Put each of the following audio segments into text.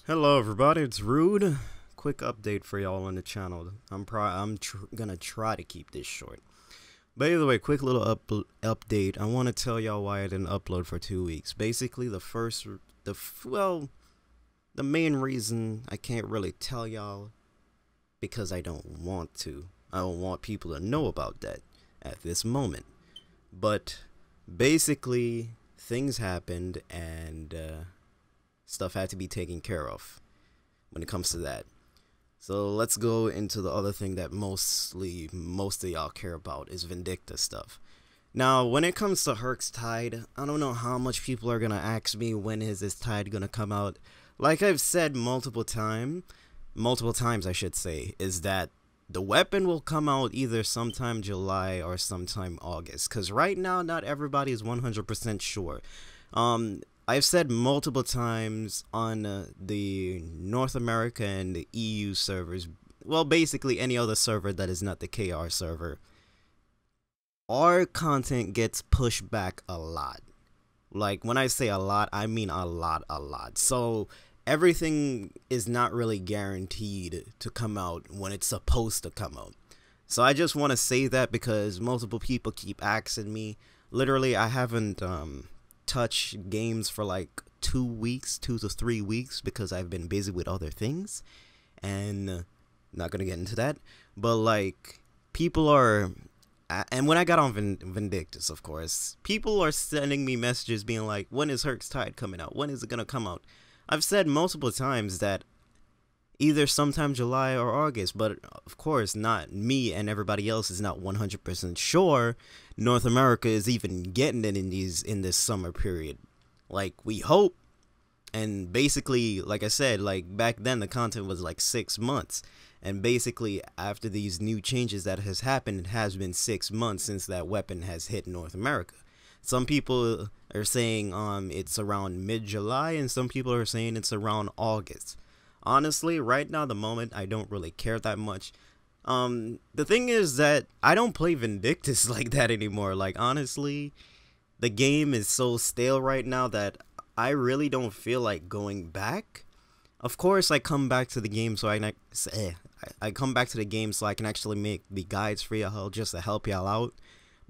Hello everybody, it's Rude. Quick update for y'all on the channel. Gonna try to keep this short. But either way, quick little update. I want to tell y'all why I didn't upload for 2 weeks. Basically, the main reason I can't really tell y'all because I don't want to. I don't want people to know about that at this moment. But basically, things happened and stuff had to be taken care of when it comes to that. So let's go into the other thing that most of y'all care about is Vindictus stuff. Now, when it comes to Herc's Tide, I don't know how much people are gonna ask me when is this tide gonna come out. Like I've said multiple times I should say, is that the weapon will come out either sometime July or sometime August. Cause right now, not everybody is 100% sure. I've said multiple times on the North America and the EU servers, well, basically any other server that is not the KR server, our content gets pushed back a lot. Like, when I say a lot, I mean a lot. So, everything is not really guaranteed to come out when it's supposed to come out. So, I just want to say that because multiple people keep asking me. Literally, I haven't, touch games for like 2 weeks, 2 to 3 weeks, because I've been busy with other things, and not gonna get into that. But like, people are, and when I got on Vindictus, of course, people are sending me messages being like, "When is Herc's Tide coming out? When is it gonna come out?" I've said multiple times that either sometime July or August, but of course not me and everybody else is not 100% sure North America is even getting it in this summer period. Like, we hope, and basically, like I said, like back then the content was like 6 months, and basically after these new changes that has happened, it has been 6 months since that weapon has hit North America. Some people are saying it's around mid-July, and some people are saying it's around August. Honestly, right now, the moment, I don't really care that much. The thing is that I don't play Vindictus like that anymore. Like, honestly, the game is so stale right now that I really don't feel like going back. Of course, I come back to the game so I come back to the game so I can actually make the guides for y'all just to help y'all out.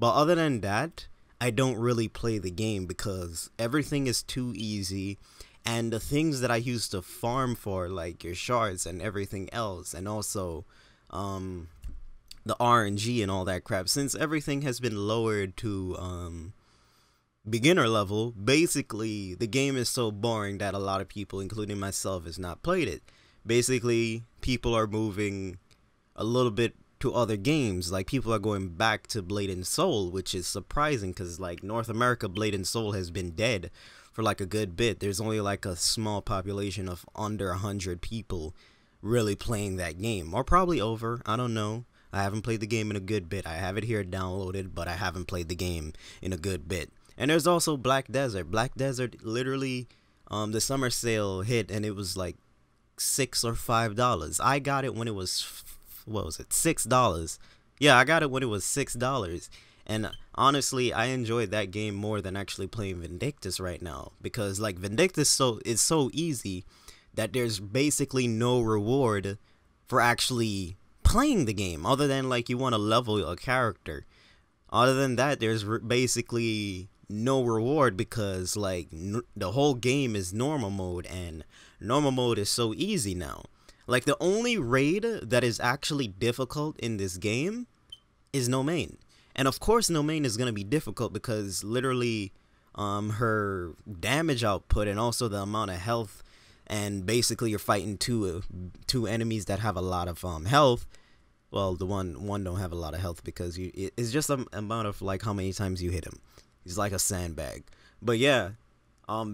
But other than that, I don't really play the game because everything is too easy. And the things that I used to farm for, like your shards and everything else, and also the RNG and all that crap, since everything has been lowered to beginner level, basically the game is so boring that a lot of people, including myself, has not played it. Basically, people are moving a little bit to other games. Like, people are going back to Blade and Soul, which is surprising because, like, North America Blade and Soul has been dead for like a good bit. There's only like a small population of under 100 people really playing that game, or probably over, I don't know. I haven't played the game in a good bit. I have it here downloaded, but I haven't played the game in a good bit. And there's also Black Desert. Literally, the summer sale hit and it was like $6 or $5. I got it when it was, what was it, $6. Yeah, I got it when it was $6. And honestly, I enjoyed that game more than actually playing Vindictus right now, because like Vindictus is so easy that there's basically no reward for actually playing the game, other than like you want to level a character. Other than that, there's basically no reward because like the whole game is normal mode, and normal mode is so easy now. Like, the only raid that is actually difficult in this game is No Main. And of course, No Main is going to be difficult because literally her damage output and also the amount of health, and basically you're fighting two enemies that have a lot of health. Well, the one don't have a lot of health because it's just a amount of like how many times you hit him. He's like a sandbag. But yeah,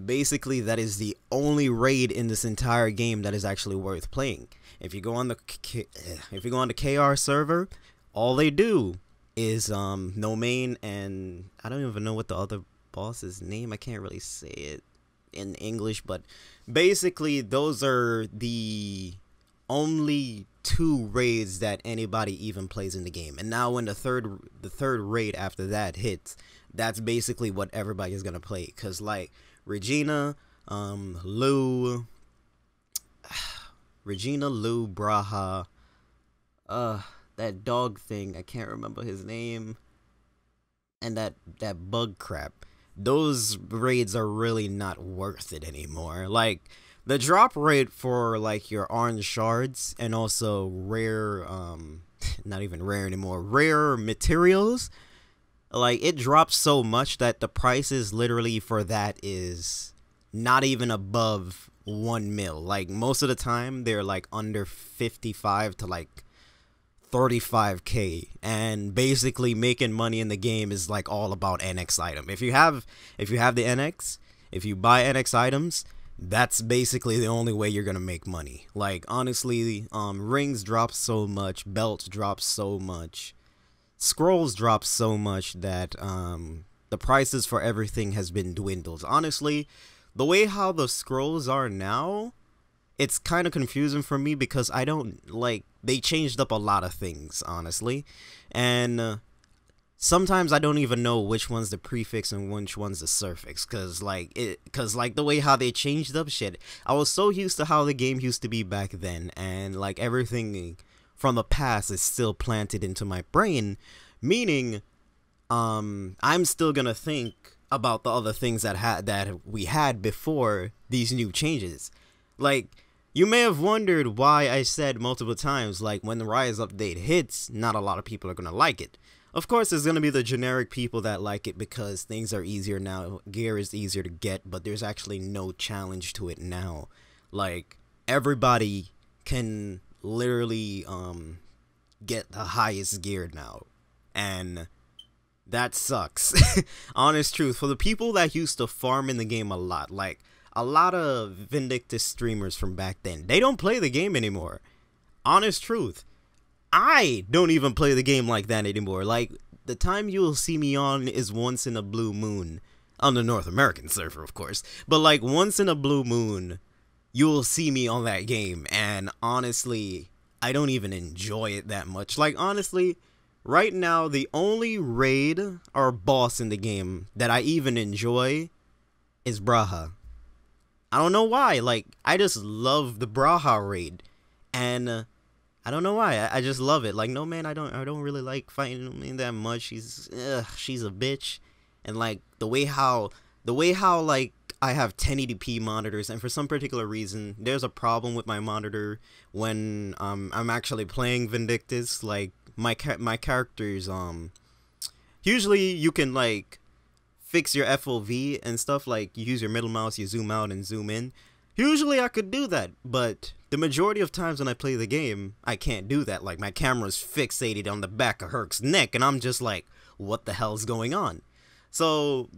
basically that is the only raid in this entire game that is actually worth playing. If you go on the KR server, all they do is No Main, and I don't even know what the other boss's name. I can't really say it in English, but basically those are the only two raids that anybody even plays in the game. And now when the third raid after that hits, that's basically what everybody is gonna play. Cause like Regina, Lou, Regina, Lou, Braha, that dog thing, I can't remember his name, and that bug crap. Those raids are really not worth it anymore. Like, the drop rate for like your orange shards and also rare, not even rare anymore, rare materials, like, it drops so much that the prices literally for that is not even above 1 mil. Like, most of the time they're like under 55 to like 35k, and basically making money in the game is like all about NX item. If you have the NX, if you buy NX items, that's basically the only way you're gonna make money. Like, honestly, rings drop so much, belts drop so much, scrolls drop so much that the prices for everything has been dwindled. Honestly, the way how the scrolls are now, it's kind of confusing for me because I don't like, they changed up a lot of things, honestly, and sometimes I don't even know which one's the prefix and which one's the suffix, cause like the way how they changed up shit. I was so used to how the game used to be back then, and like everything from the past is still planted into my brain, meaning I'm still gonna think about the other things that we had before these new changes. Like, you may have wondered why I said multiple times, like, when the Rise update hits, not a lot of people are gonna like it. Of course, there's gonna be the generic people that like it because things are easier now, gear is easier to get, but there's actually no challenge to it now. Like, everybody can literally get the highest gear now, and that sucks. Honest truth, for the people that used to farm in the game a lot, like a lot of Vindictus streamers from back then, they don't play the game anymore. Honest truth, I don't even play the game like that anymore. Like, the time you'll see me on is once in a blue moon, on the North American server, of course, but like once in a blue moon you'll see me on that game, and honestly, I don't even enjoy it that much. Like, honestly, right now, the only raid or boss in the game that I even enjoy is Braha. I don't know why. Like, I just love the Braha raid, and I don't know why. I just love it. Like, no, man, I don't really like fighting him that much. She's a bitch, and like the way how like I have 1080p monitors, and for some particular reason, there's a problem with my monitor when I'm actually playing Vindictus. Like, my characters, usually you can like fix your FOV and stuff, like you use your middle mouse, you zoom out and zoom in. Usually I could do that, but the majority of times when I play the game, I can't do that. Like, my camera's fixated on the back of Herc's neck, and I'm just like, what the hell's going on? So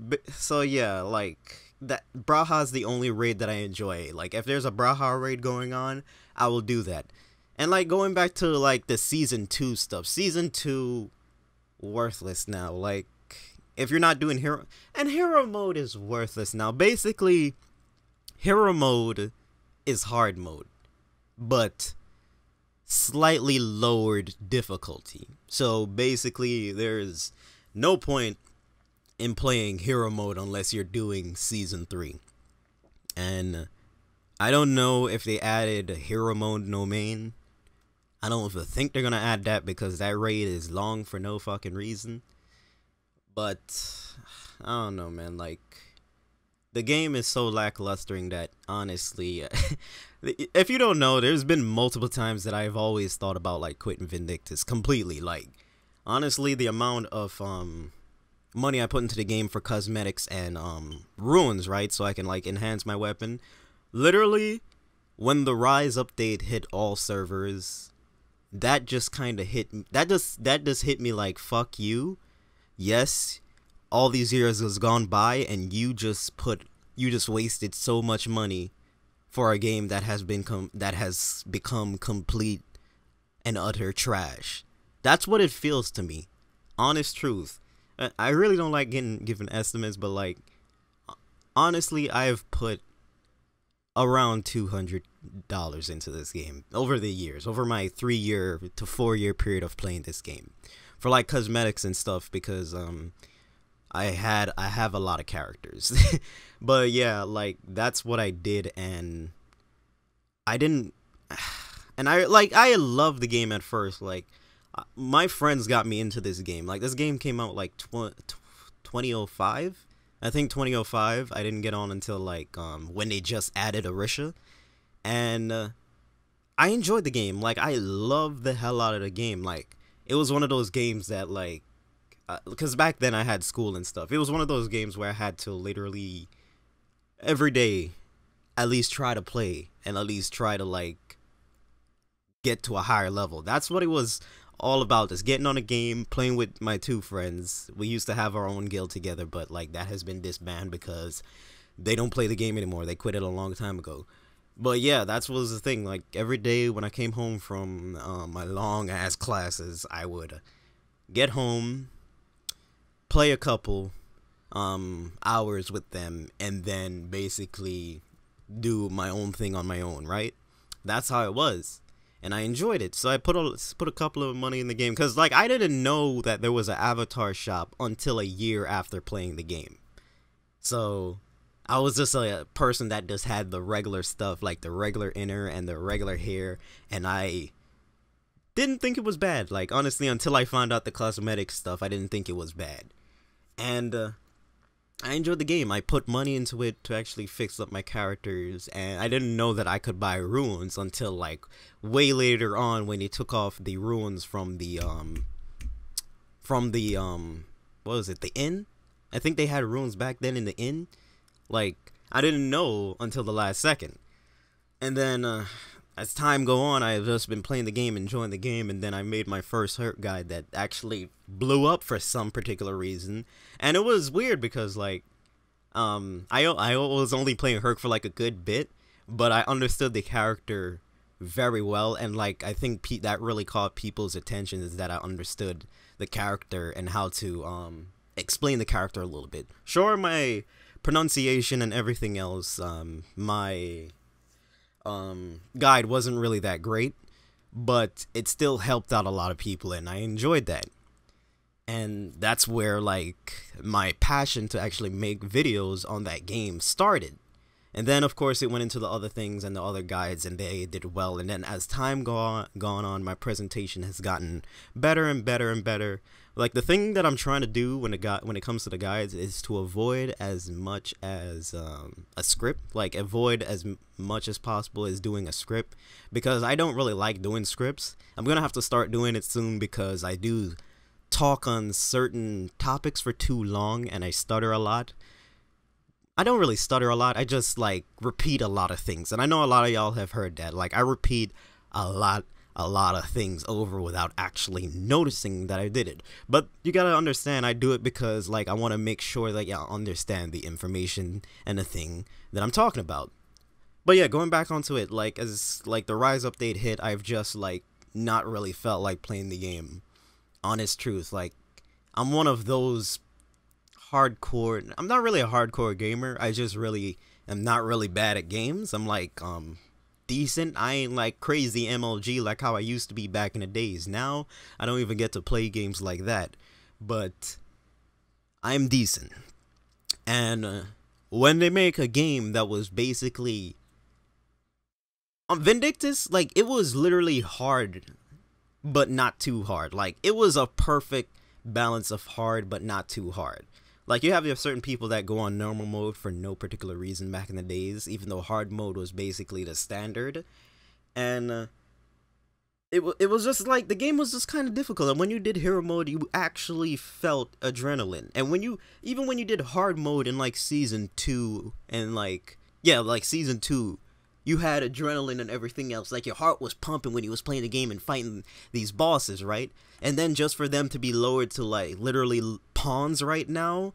yeah, like, that Braha's the only raid that I enjoy. Like, if there's a Braha raid going on, I will do that. And like, going back to like the season 2 stuff, season 2 worthless now. Like, if you're not doing hero mode is worthless now. Basically, hero mode is hard mode, but slightly lowered difficulty. So basically, there's no point in playing hero mode unless you're doing season 3. And I don't know if they added hero mode no main. I don't think they're gonna add that because that raid is long for no fucking reason. But I don't know, man. Like, the game is so lacklustering that, honestly, if you don't know, there's been multiple times that I've always thought about like quitting Vindictus completely. Like, honestly, the amount of money I put into the game for cosmetics and ruins, right, so I can like enhance my weapon. Literally, when the Rise update hit all servers, that just kind of hit me. That just hit me like, fuck you. Yes, all these years has gone by, and you just wasted so much money for a game that has become complete and utter trash. That's what it feels to me. Honest truth. I really don't like giving estimates, but like, honestly, I've put around $200 into this game over the years, over my 3-year to 4-year period of playing this game, for like cosmetics and stuff, because I have a lot of characters. But yeah, like, that's what I did, and I didn't And I loved the game at first. Like, my friends got me into this game. Like, this game came out like 2005. I think 2005. I didn't get on until like when they just added Orisha, and I enjoyed the game. Like, I loved the hell out of the game. Like, it was one of those games that, like, because back then I had school and stuff. It was one of those games where I had to literally every day at least try to play and at least try to, like, get to a higher level. That's what it was all about, just getting on a game, playing with my two friends. We used to have our own guild together, but, like, that has been disbanded because they don't play the game anymore. They quit it a long time ago. But yeah, that was the thing. Like, every day when I came home from my long ass classes, I would get home, play a couple hours with them, and then basically do my own thing on my own, right? That's how it was, and I enjoyed it. So I put a couple of money in the game, because, like, I didn't know that there was an avatar shop until a year after playing the game. So I was just a person that just had the regular stuff, like the regular inner and the regular hair, and I didn't think it was bad. Like, honestly, until I found out the cosmetic stuff, I didn't think it was bad. And I enjoyed the game. I put money into it to actually fix up my characters, and I didn't know that I could buy runes until, like, way later on when they took off the runes from the what was it, the inn? I think they had runes back then in the inn. Like, I didn't know until the last second. And then, as time go on, I've just been playing the game, enjoying the game, and then I made my first hurt guide that actually blew up for some particular reason. And it was weird because, like, I was only playing Herc for, like, a good bit, but I understood the character very well, and, like, I think that really caught people's attention, is that I understood the character and how to, explain the character a little bit. Sure, my pronunciation and everything else, my guide wasn't really that great, but it still helped out a lot of people, and I enjoyed that. And that's where, like, my passion to actually make videos on that game started. And then, of course, it went into the other things and the other guides, and they did well. And then as time gone on, my presentation has gotten better and better and better. Like, the thing that I'm trying to do when it comes to the guides is to avoid as much as a script. Like, avoid as much as possible as doing a script, because I don't really like doing scripts. I'm gonna have to start doing it soon, because I do talk on certain topics for too long, and I stutter a lot. I don't really stutter a lot, I just, like, repeat a lot of things, and I know a lot of y'all have heard that. Like, I repeat a lot of things over without actually noticing that I did it. But you gotta understand, I do it because, like, I want to make sure that y'all understand the information and the thing that I'm talking about. But yeah, going back onto it, like, as, like, the Rise update hit, I've just, like, not really felt like playing the game. Honest truth, like, I'm one of those hardcore, I'm not really a hardcore gamer, I just really am not really bad at games. I'm, like, decent. I ain't, like, crazy MLG like how I used to be back in the days. Now, I don't even get to play games like that, but I'm decent. And when they make a game that was basically Vindictus, like, it was literally hard, but not too hard. Like, it was a perfect balance of hard, but not too hard. Like, you have your certain people that go on normal mode for no particular reason back in the days, even though hard mode was basically the standard. And it was just like, the game was just kind of difficult. And when you did hero mode, you actually felt adrenaline. And even when you did hard mode in, like, season 2 and, like, yeah, like season 2, you had adrenaline and everything else. Like, your heart was pumping when you was playing the game and fighting these bosses, right? And then just for them to be lowered to, like, literally pawns right now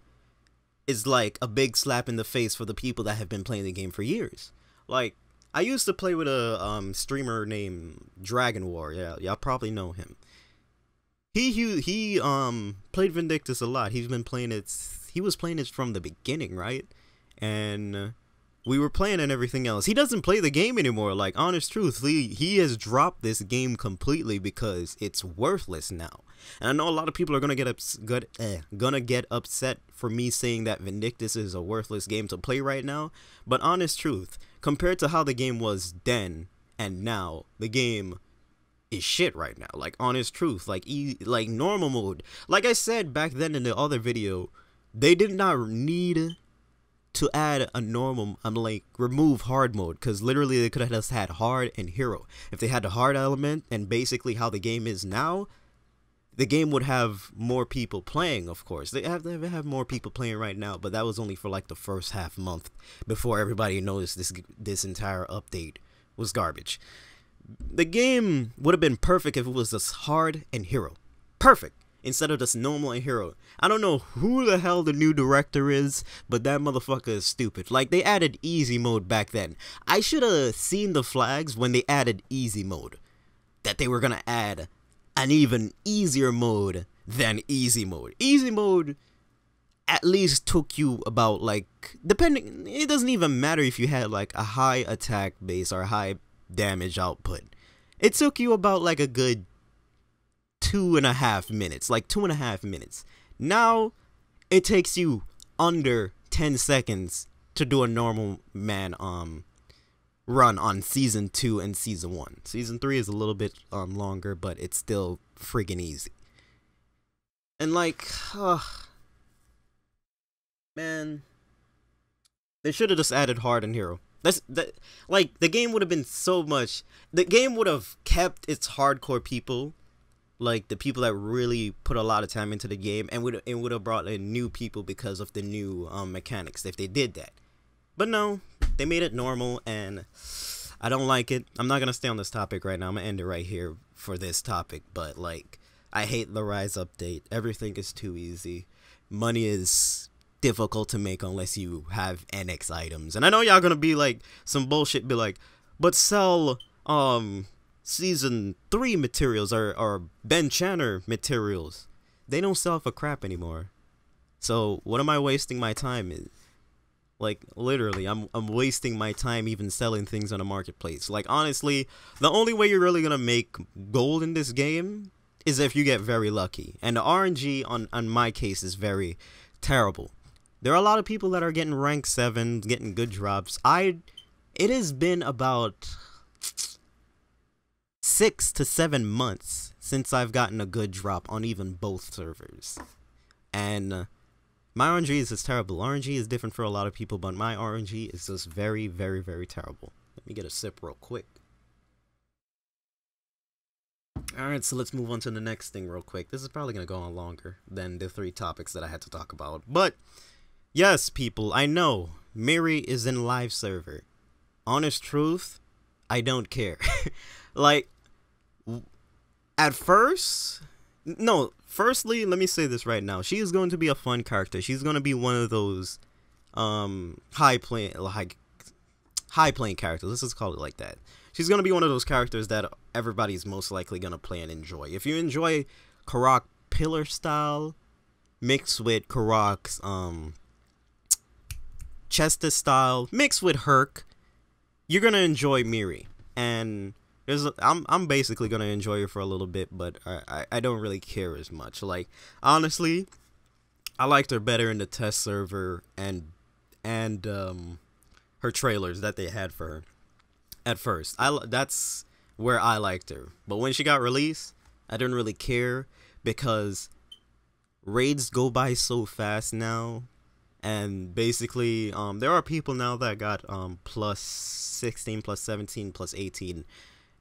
is, like, a big slap in the face for the people that have been playing the game for years. Like, I used to play with a streamer named Dragon War. Yeah, y'all probably know him. He played Vindictus a lot. He was playing it from the beginning, right? And we were playing and everything else. He doesn't play the game anymore. Like, honest truth, he has dropped this game completely because it's worthless now. And I know a lot of people are gonna get upset for me saying that Vindictus is a worthless game to play right now. But honest truth, compared to how the game was then and now the game is shit right now. Like, honest truth, like like normal mode. Like I said back then in the other video, they did not need to add a normal, like remove hard mode, because literally they could have just had hard and hero. If they had the hard element and basically how the game is now, the game would have more people playing. Of course they have more people playing right now, but that was only for like the first half month before everybody noticed this entire update was garbage. The game would have been perfect if it was just hard and hero. Perfect. Instead of just normal and hero. I don't know who the hell the new director is, but that motherfucker is stupid. Like, they added easy mode back then. I should have seen the flags when they added easy mode. That they were gonna add an even easier mode than easy mode. Easy mode at least took you about, like, depending, it doesn't even matter if you had like a high attack base or high damage output. It took you about like a good 2.5 minutes, like 2.5 minutes. Now it takes you under 10 seconds to do a normal man run on season 2 and season 1. Season 3 is a little bit longer, but it's still friggin' easy. And like, man, they should have just added hard and hero. Like, the game would have been so much. The game would have kept its hardcore people, like the people that really put a lot of time into the game, and would have brought in new people because of the new mechanics if they did that. But no, they made it normal, and I don't like it. I'm not gonna stay on this topic right now. I'm gonna end it right here for this topic. But like, I hate the Rise update. Everything is too easy. Money is difficult to make unless you have NX items. And I know y'all gonna be like some bullshit, be like, but sell season 3 materials or Ben Channer materials. They don't sell for crap anymore. So what am I wasting my time in? Like, literally, I'm wasting my time even selling things on a marketplace. Like, honestly, the only way you're really gonna make gold in this game is if you get very lucky. And the RNG on my case is very terrible. There are a lot of people that are getting rank 7, getting good drops. It has been about 6 to 7 months since I've gotten a good drop on even both servers. And my RNG is just terrible. RNG is different for a lot of people, but my RNG is just very, very, very terrible. Let me get a sip real quick. Alright, so let's move on to the next thing real quick. This is probably going to go on longer than the 3 topics that I had to talk about. But, yes, people, I know Miri is in live server. Honest truth, I don't care. Like, at first, no, firstly, let me say this right now. She is going to be a fun character. She's going to be one of those high playing characters. Let's just call it like that. She's going to be one of those characters that everybody's most likely going to play and enjoy. If you enjoy Karak pillar style mixed with Karak's Chester style mixed with Herc, you're going to enjoy Miri. And I'm basically gonna enjoy her for a little bit, but I don't really care as much. Like, honestly, I liked her better in the test server and her trailers that they had for her at first. That's where I liked her. But when she got released, I didn't really care because raids go by so fast now. And basically, there are people now that got plus 16, plus 17, plus 18,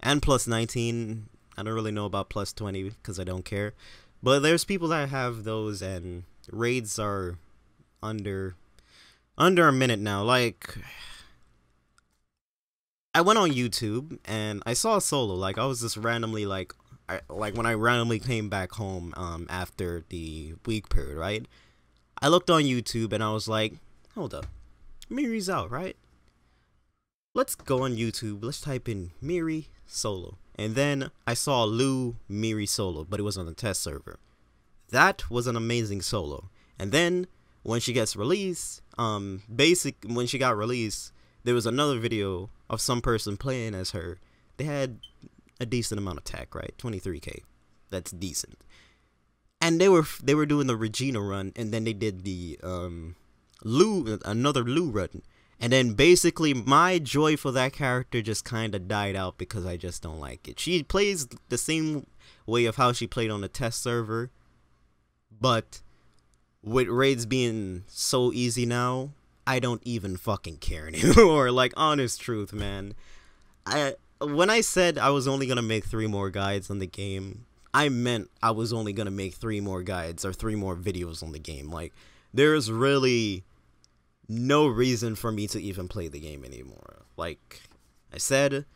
and plus 19. I don't really know about plus 20 because I don't care. But there's people that have those, and raids are under a minute now. Like, I went on YouTube and I saw a solo. Like, I was just randomly like when I randomly came back home after the week period, right? I looked on YouTube and I was like, hold up, Miri's out, right? Let's go on YouTube. Let's type in Miri Solo. And then I saw Lou Miri Solo, but it was on the test server. That was an amazing solo. And then when she gets released, when she got released, there was another video of some person playing as her. They had a decent amount of attack, right? 23k. That's decent. And they were doing the Regina run, and then they did the another Lou run. And then basically my joy for that character just kind of died out because I just don't like it. She plays the same way of how she played on the test server, but with raids being so easy now, I don't even fucking care anymore. Like, honest truth, man. When I said I was only gonna make 3 more guides on the game, I meant I was only gonna make 3 more guides or 3 more videos on the game. Like, there's really no reason for me to even play the game anymore. Like I said,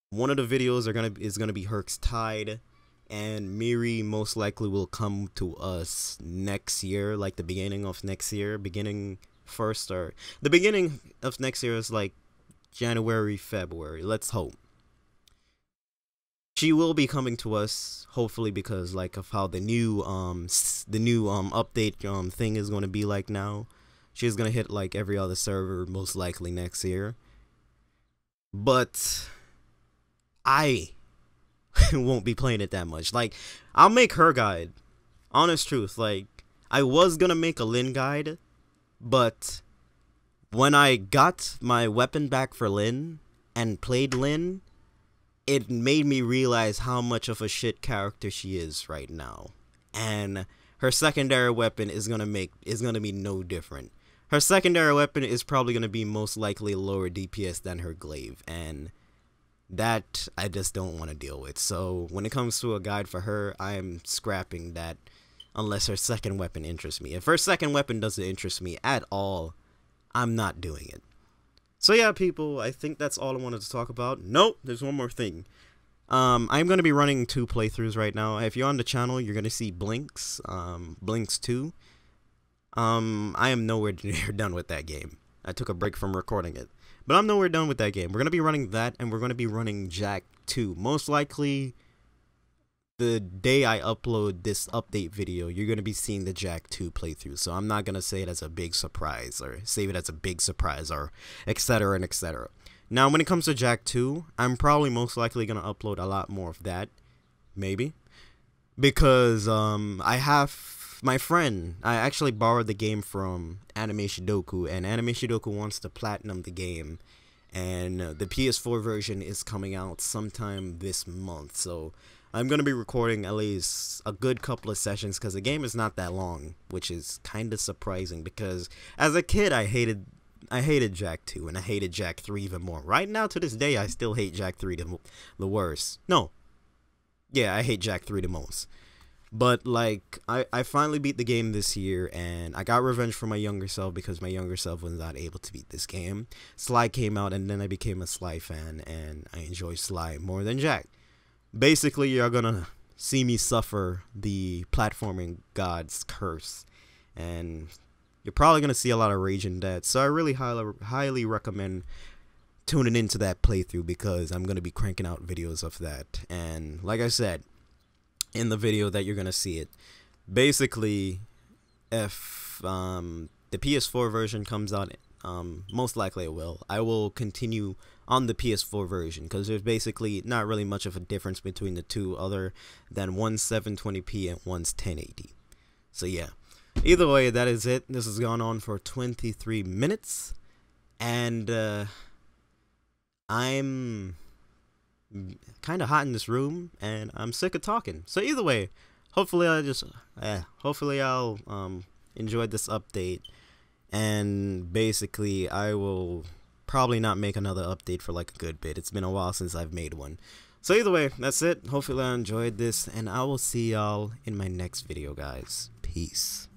one of the videos is gonna be Herc's Tide, and Miri most likely will come to us next year, like the beginning of next year, the beginning of next year is like January, February. Let's hope. She will be coming to us, hopefully, because like of how the new update thing is gonna be like now. She's gonna hit like every other server most likely next year. But I won't be playing it that much. Like, I'll make her guide. Honest truth, like, I was gonna make a Lyn guide, but when I got my weapon back for Lyn and played Lyn, it made me realize how much of a shit character she is right now. And her secondary weapon is gonna be no different. Her secondary weapon is probably gonna be most likely lower DPS than her glaive, and that I just don't want to deal with. So when it comes to a guide for her, I am scrapping that unless her second weapon interests me. If her second weapon doesn't interest me at all, I'm not doing it. So yeah, people, I think that's all I wanted to talk about. Nope, there's one more thing. I'm going to be running 2 playthroughs right now. If you're on the channel, you're going to see Blinks, Blinks 2. I am nowhere near done with that game. I took a break from recording it, but I'm nowhere done with that game. We're going to be running that, and we're going to be running Jack 2. Most likely, the day I upload this update video, you're going to be seeing the Jack 2 playthrough. So I'm not going to say it as a big surprise, or save it as a big surprise, or etc. and etc. Now, when it comes to Jack 2, I'm probably most likely going to upload a lot more of that. Maybe. Because, I have my friend, I actually borrowed the game from Anime Shidoku, and Anime Shidoku wants to platinum the game, and the PS4 version is coming out sometime this month, so I'm going to be recording at least a good couple of sessions, because the game is not that long, which is kind of surprising, because as a kid, I hated Jack 2, and I hated Jack 3 even more. Right now, to this day, I still hate Jack 3 the worst. No. Yeah, I hate Jack 3 the most. But, like, I finally beat the game this year, and I got revenge for my younger self because my younger self was not able to beat this game. Sly came out, and then I became a Sly fan, and I enjoy Sly more than Jack. Basically, you're gonna see me suffer the platforming god's curse, and you're probably gonna see a lot of rage in that, so I really highly recommend tuning into that playthrough, because I'm gonna be cranking out videos of that. And like I said, in the video that you're gonna see it, basically, if the PS4 version comes out, most likely it will, I will continue on the PS4 version, because there's basically not really much of a difference between the two, other than one's 720p and one's 1080. So yeah, either way, that is it. This has gone on for 23 minutes, and I'm kind of hot in this room, and I'm sick of talking. So either way, hopefully I'll enjoy this update, and basically I will probably not make another update for like a good bit. It's been a while since I've made one. So either way, that's it. Hopefully I enjoyed this, and I will see y'all in my next video, guys. Peace.